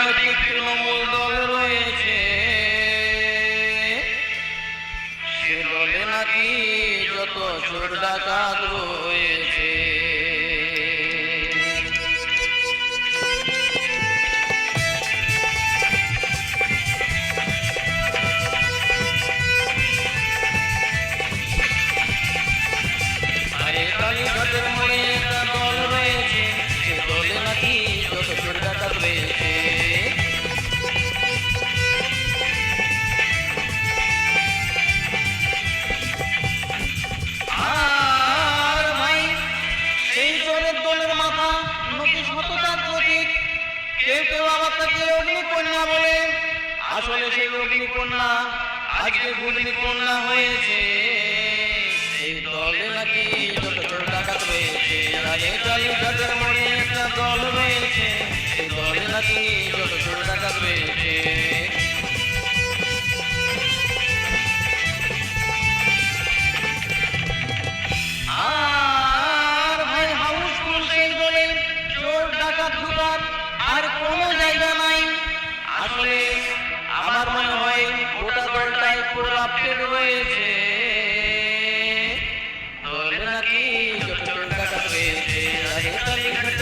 রাজনৈতিক তৃণমূল দল রয়েছে, সে দলে নাকি যত চোর ডাকাত রয়েছে। আরে কালীঘাটের মোড়ে একটা দল রয়েছে, সে দলে নাকি যত চোর ডাকাত রয়েছে। আর ভাই সেই চোরের দলের মাথা নদী সততার প্রতীক। কেউ কেউ আবার তাকে অগ্নিকন্যা বলে, আসলে সেই অগ্নিকন্যা আজকে ঘূর্ণিকন্যা হয়েছে। এই দলে নাকি যত চোর ডাকাত রয়েছে। আরে কালীঘাটের মোড়ে একটা দল রয়েছে, সেই দলে নাকি যত চোর ডাকাত রয়েছে। আর ভাই হাউসফুল সেই দলে চোর ডাকাত ধুকাত আর কোনো জায়গা নাই। আসলে আমার মনে হয় গোটা দলটাই করাপ্টেড রয়েছে। দলে নাকি যত চোর ডাকাত রয়েছে। আরে কালীঘাটের